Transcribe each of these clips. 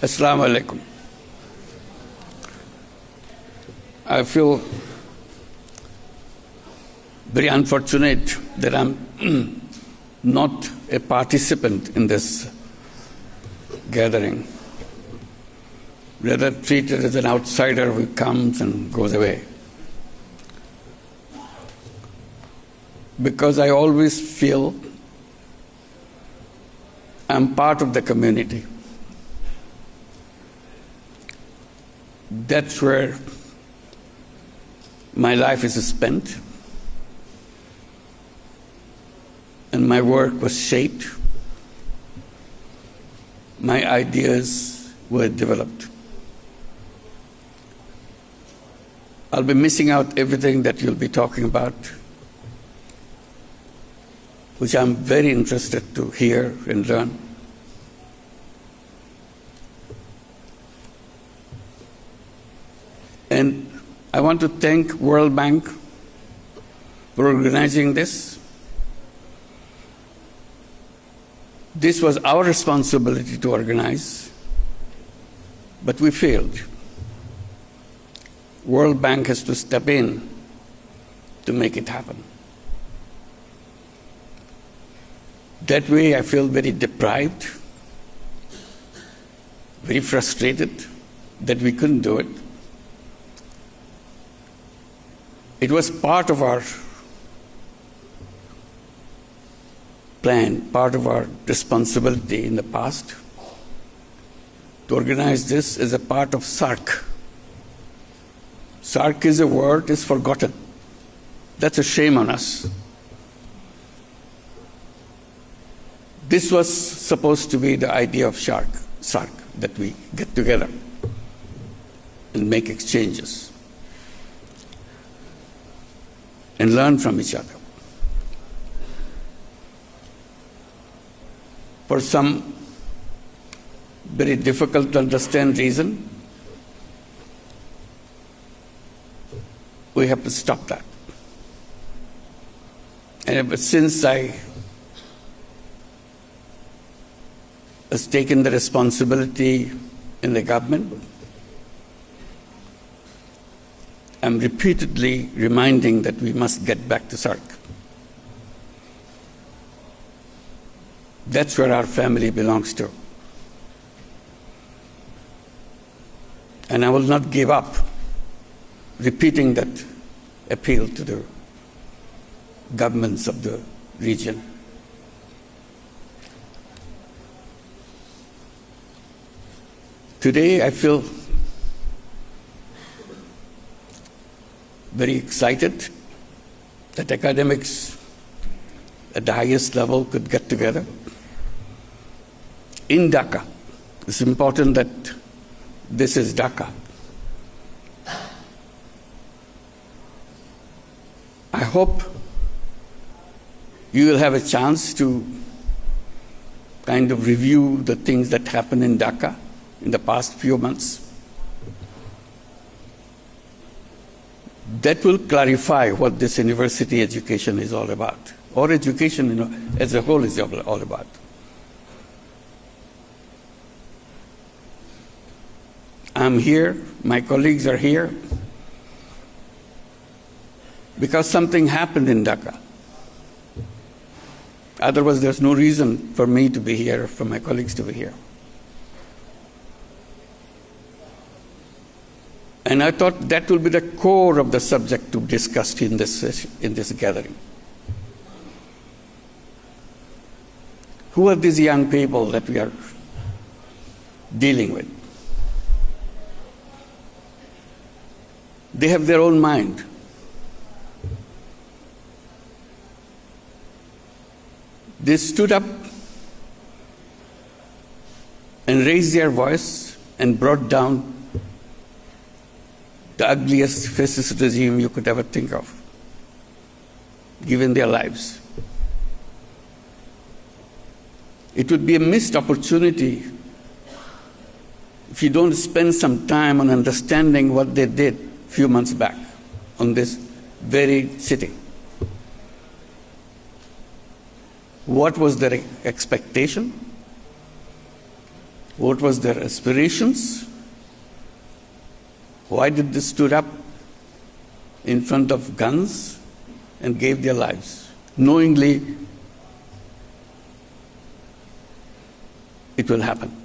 Assalamu alaikum. I feel very unfortunate that I'm not a participant in this gathering, rather treated as an outsider who comes and goes away. Because I always feel I'm part of the community. That's where my life is spent, and my work was shaped. My ideas were developed. I'll be missing out everything that you'll be talking about, which I'm very interested to hear and learn. And I want to thank World Bank for organizing this. This was our responsibility to organize, but we failed. World Bank has to step in to make it happen. That way I feel very deprived, very frustrated that we couldn't do it. It was part of our plan, part of our responsibility in the past to organize this as a part of SARC. SARC is a word, is forgotten. That's a shame on us. This was supposed to be the idea of SARC, that we get together and make exchanges and learn from each other. For some very difficult to understand reason, we have to stop that. And ever since I has taken the responsibility in the government, I'm repeatedly reminding that we must get back to SARC. That's where our family belongs to. And I will not give up repeating that appeal to the governments of the region. Today I feel very excited that academics at the highest level could get together in Dhaka. It's important that this is Dhaka. I hope you will have a chance to kind of review the things that happened in Dhaka in the past few months. That will clarify what this university education is all about, or education as a whole is all about. I'm here, my colleagues are here, because something happened in Dhaka. Otherwise, there's no reason for me to be here, for my colleagues to be here. And I thought that will be the core of the subject to be discussed in this gathering. Who are these young people that we are dealing with? They have their own mind. They stood up and raised their voice and brought down the ugliest fascist regime you could ever think of, given their lives. It would be a missed opportunity if you don't spend some time on understanding what they did a few months back on this very city. What was their expectation? what was their aspirations, why did they stood up in front of guns and gave their lives, knowingly it will happen.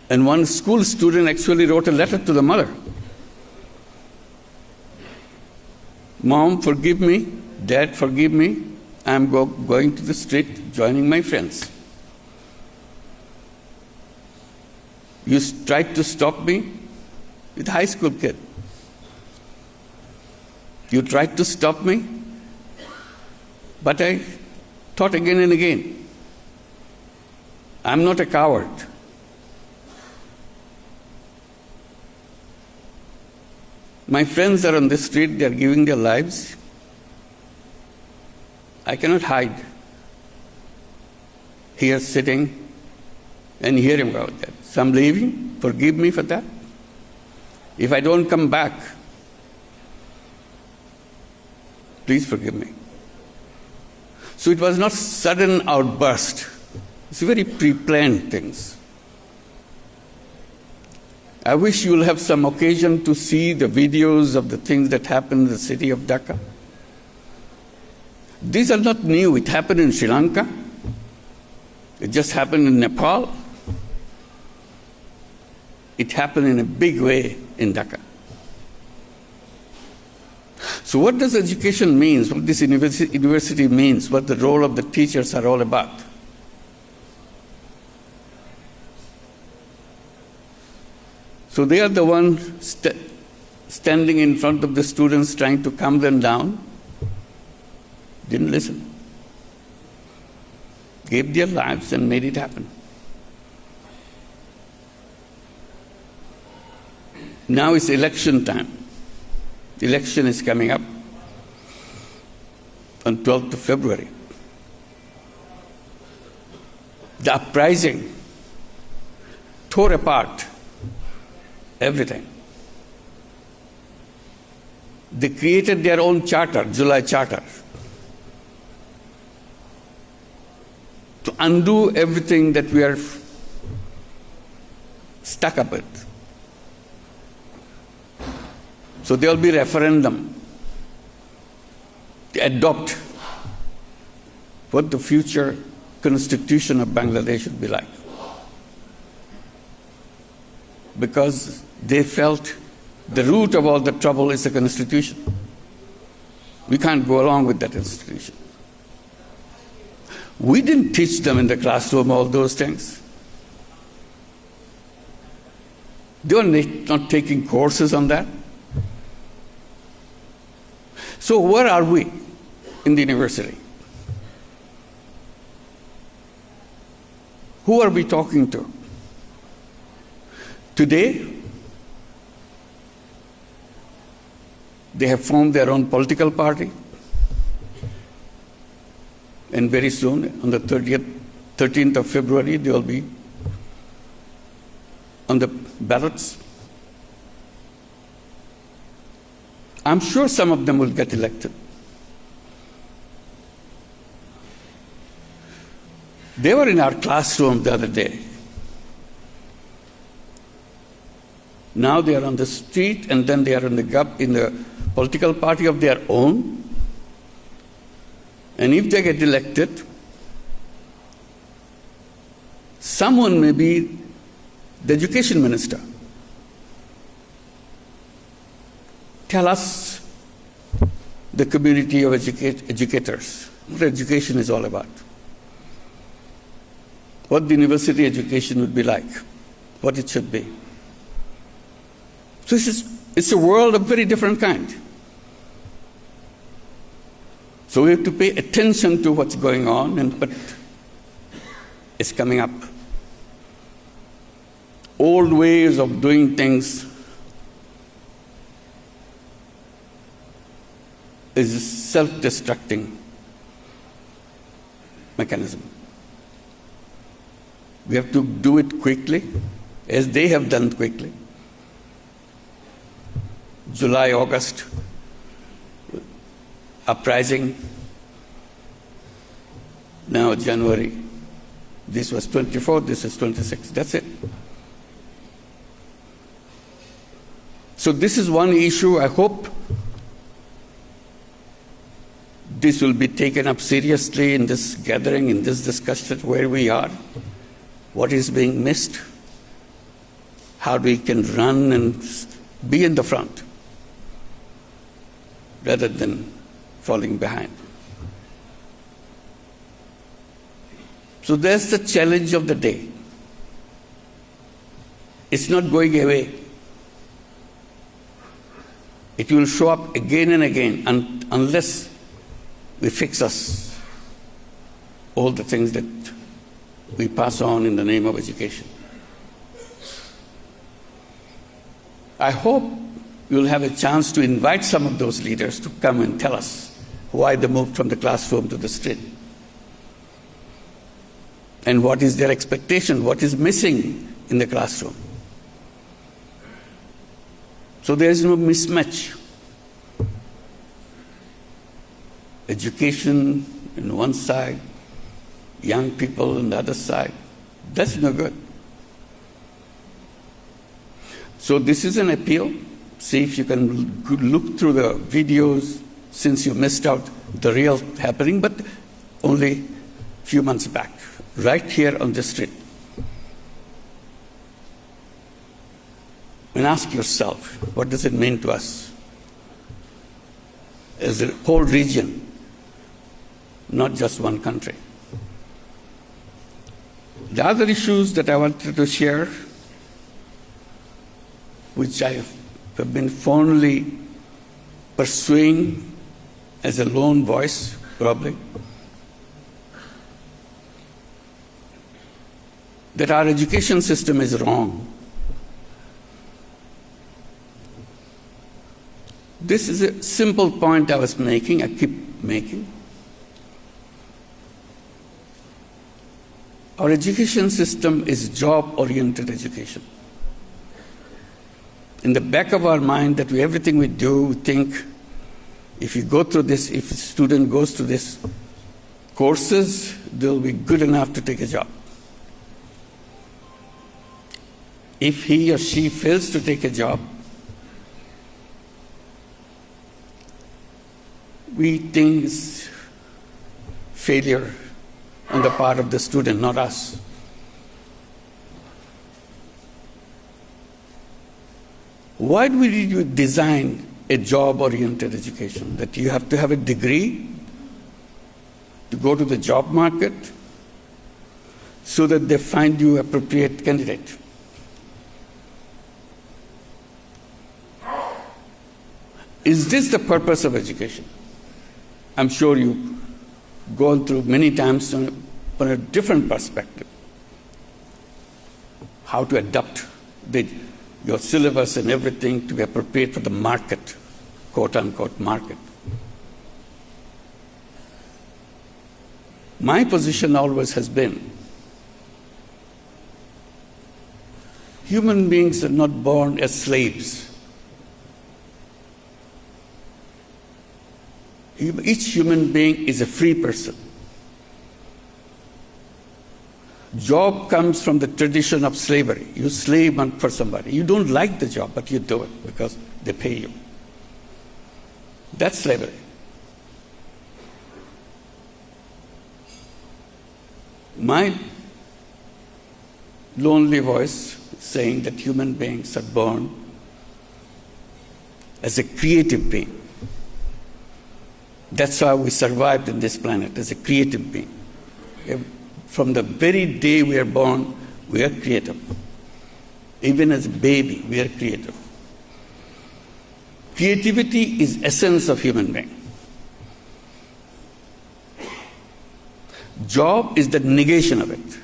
And one school student actually wrote a letter to the mother. Mom, forgive me. Dad, forgive me. I'm going to the street, joining my friends. You tried to stop me with a high school kid. You tried to stop me, but I thought again and again. I'm not a coward. My friends are on the street, they are giving their lives. I cannot hide here sitting and hearing about that. So I'm leaving. Forgive me for that. If I don't come back, please forgive me. So it was not sudden outburst. It's very pre-planned things. I wish you will have some occasion to see the videos of the things that happened in the city of Dhaka. These are not new. It happened in Sri Lanka. It just happened in Nepal. It happened in a big way in Dhaka. So what does education mean? What this university means? What the role of the teachers are all about? So they are the ones standing in front of the students trying to calm them down. Didn't listen. Gave their lives and made it happen. Now it's election time. The election is coming up on 12th of February. The uprising tore apart everything. They created their own charter, July Charter, to undo everything that we are stuck up with. So there will be referendum to adopt what the future constitution of Bangladesh should be like. Because they felt the root of all the trouble is the constitution. We can't go along with that institution. We didn't teach them in the classroom all those things. They were not taking courses on that. So where are we in the university? Who are we talking to? Today, they have formed their own political party. And very soon, on the 13th of February, they will be on the ballots. I'm sure some of them will get elected. They were in our classroom the other day. Now they are on the street, and then they are in the political party of their own. And if they get elected, someone may be the education minister. Tell us, the community of educators, what education is all about. What the university education would be like, what it should be. So it's a world of very different kind. So we have to pay attention to what's going on and what is coming up. Old ways of doing things is a self-destructing mechanism. We have to do it quickly, as they have done quickly. July, August, uprising. Now January, This was 24, this is 26. That's it. So this is one issue. I hope this will be taken up seriously in this gathering, in this discussion, where we are, what is being missed, how we can run and be in the front rather than falling behind. So that's the challenge of the day. It's not going away. It will show up again and again unless we fix us all the things that we pass on in the name of education. I hope you'll have a chance to invite some of those leaders to come and tell us why they moved from the classroom to the street. And what is their expectation? What is missing in the classroom? So there is no mismatch. Education on one side, young people on the other side. That's no good. So this is an appeal. See if you can look through the videos since you missed out the real happening, but only a few months back, right here on the street. And ask yourself, what does it mean to us as a whole region, not just one country? The other issues that I wanted to share, which I have been fondly pursuing as a lone voice, probably, that our education system is wrong. This is a simple point I was making, I keep making. Our education system is job-oriented education. In the back of our mind, that everything we do, we think, if you go through this, if a student goes through this courses, they'll be good enough to take a job. If he or she fails to take a job, we think it's failure on the part of the student, not us. Why do we design a job-oriented education? That you have to have a degree to go to the job market so that they find you appropriate candidate. Is this the purpose of education? I'm sure you've gone through many times from a different perspective. How to adapt your syllabus and everything to be appropriate for the market, quote unquote market. My position always has been, human beings are not born as slaves. Each human being is a free person. Job comes from the tradition of slavery. You slave for somebody. You don't like the job, but you do it because they pay you. That's slavery. My lonely voice saying that human beings are born as a creative being. That's how we survived in this planet, as a creative being. From the very day we are born, we are creative. Even as a baby, we are creative. Creativity is essence of human being. Job is the negation of it.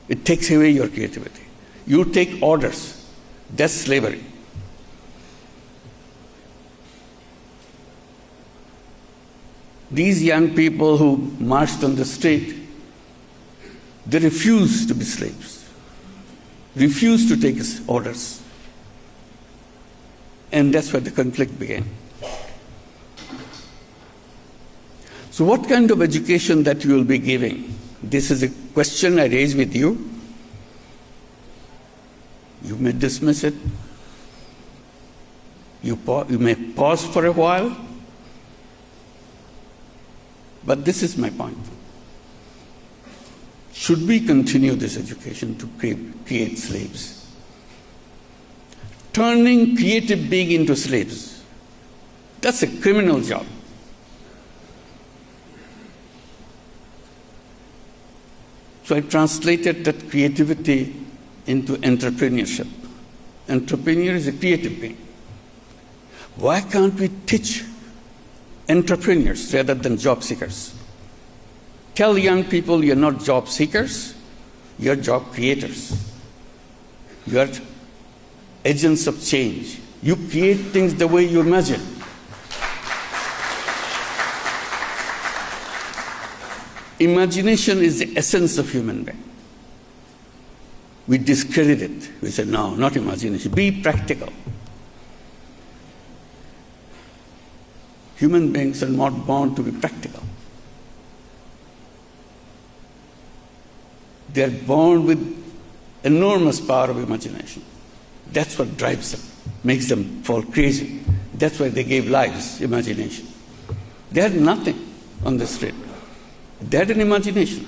It takes away your creativity. You take orders. That's slavery. These young people who marched on the street, they refused to be slaves, refused to take orders. And that's where the conflict began. So what kind of education that you will be giving? This is a question I raise with you. You may dismiss it. You may pause for a while. But this is my point. Should we continue this education to create slaves? Turning creative being into slaves, that's a criminal job. So I translated that creativity into entrepreneurship. Entrepreneur is a creative being. Why can't we teach entrepreneurs rather than job seekers? Tell young people you're not job seekers, you're job creators. You're agents of change. You create things the way you imagine. Imagination is the essence of human being. We discredit it. We say, no, not imagination. Be practical. Human beings are not born to be practical. They are born with enormous power of imagination. That's what drives them, makes them fall crazy. That's why they gave lives, imagination. They had nothing on the street. They had an imagination.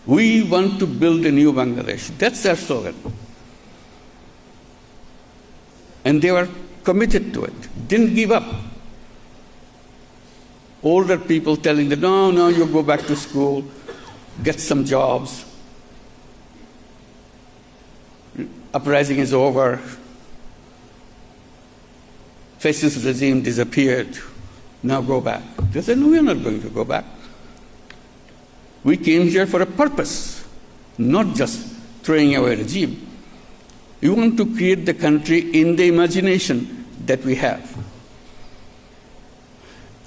We want to build a new Bangladesh. That's their slogan. And they were committed to it, didn't give up. Older people telling them, no, you go back to school, get some jobs. Uprising is over. Fascist regime disappeared. Now go back. They said, no, we are not going to go back. We came here for a purpose, not just throwing away a regime. We want to create the country in the imagination that we have.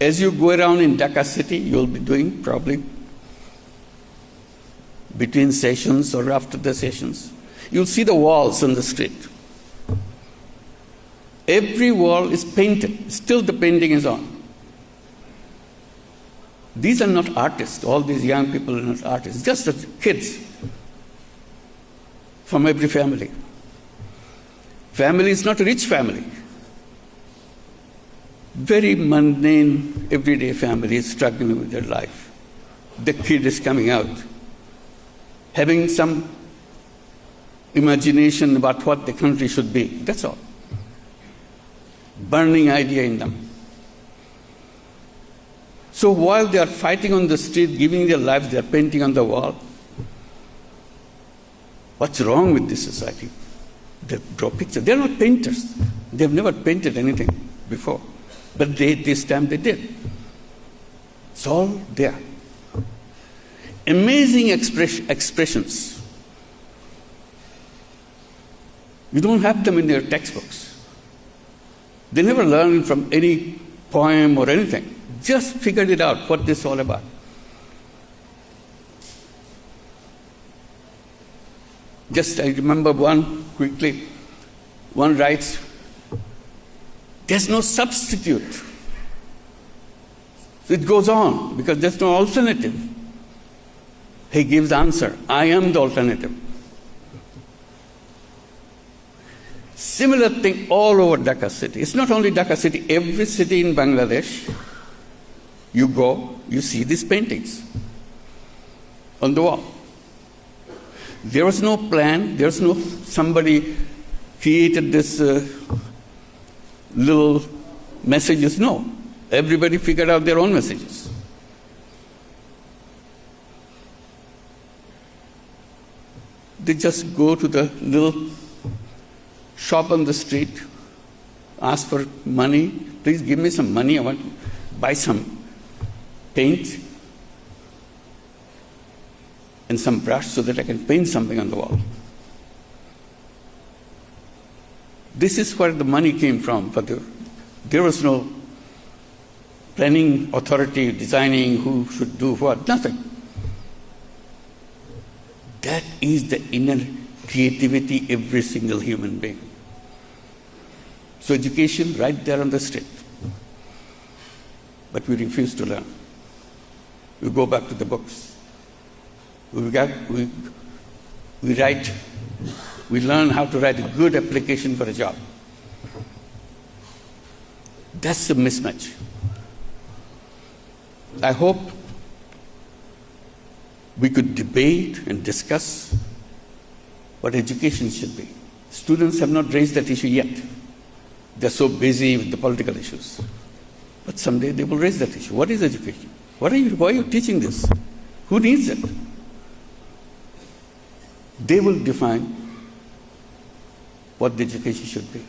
As you go around in Dhaka city, you'll be doing probably between sessions or after the sessions, you'll see the walls on the street. Every wall is painted. Still the painting is on. These are not artists. All these young people are not artists. Just the kids from every family. Family is not a rich family. Very mundane, everyday family is struggling with their life. The kid is coming out, having some imagination about what the country should be. That's all. Burning idea in them. So while they are fighting on the street, giving their lives, they are painting on the wall. What's wrong with this society? They draw pictures. They're not painters. They've never painted anything before. But this time they did. It's all there. Amazing expressions. You don't have them in your textbooks. They never learned from any poem or anything. Just figured it out, what this is all about. Just I remember one quickly. One writes, there's no substitute. So it goes on because there's no alternative. He gives the answer, I am the alternative. Similar thing all over Dhaka city. It's not only Dhaka city, every city in Bangladesh, you go, you see these paintings on the wall. There was no plan, there was no, somebody created this little messages. No, everybody figured out their own messages. They just go to the little shop on the street, ask for money. Please give me some money. I want to buy some paint and some brush so that I can paint something on the wall. This is where the money came from. There was no planning authority designing who should do what, nothing. That is the inner creativity every single human being. So education right there on the street. But we refuse to learn. We go back to the books. We learn how to write a good application for a job. That's the mismatch. I hope we could debate and discuss what education should be. Students have not raised that issue yet. They're so busy with the political issues. But someday they will raise that issue. What is education? Why are you teaching this? Who needs it? They will define what the education should be.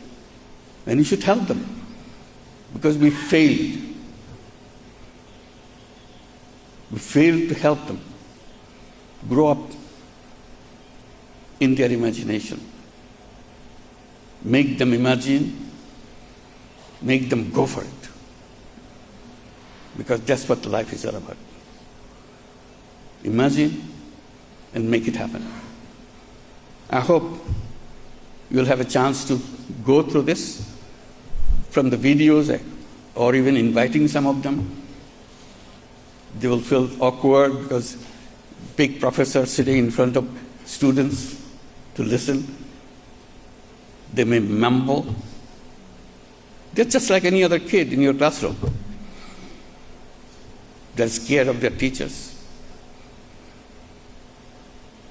And you should help them. Because we failed. We failed to help them grow up in their imagination. Make them imagine, make them go for it. Because that's what life is all about. Imagine and make it happen. I hope you'll have a chance to go through this from the videos or even inviting some of them. They will feel awkward because big professor sitting in front of students to listen. They may mumble. They're just like any other kid in your classroom. They're scared of their teachers.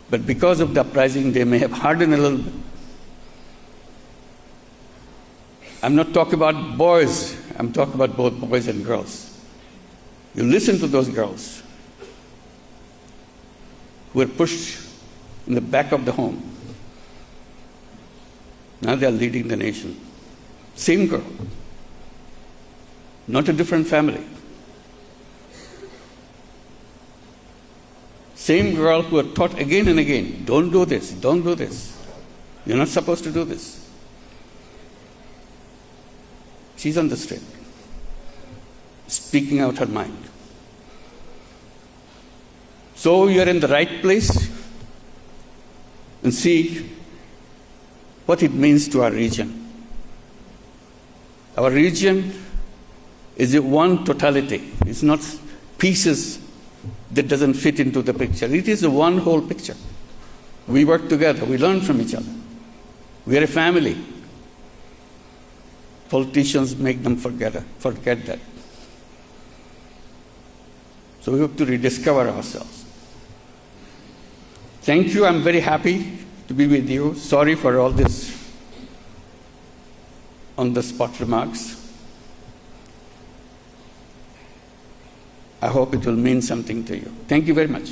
But because of the uprising, they may have hardened a little bit. I'm not talking about boys. I'm talking about both boys and girls. You listen to those girls who were pushed in the back of the home. Now they are leading the nation. Same girl. Not a different family. Same girl who are taught again and again, don't do this, don't do this. You're not supposed to do this. She's on the street, speaking out her mind. So you're in the right place and see what it means to our region. Our region is a one totality. It's not pieces that doesn't fit into the picture. It is a one whole picture. We work together. We learn from each other. We are a family. Politicians make them forget that. So we have to rediscover ourselves. Thank you. I'm very happy to be with you. Sorry for all this on-the-spot remarks. I hope it will mean something to you. Thank you very much.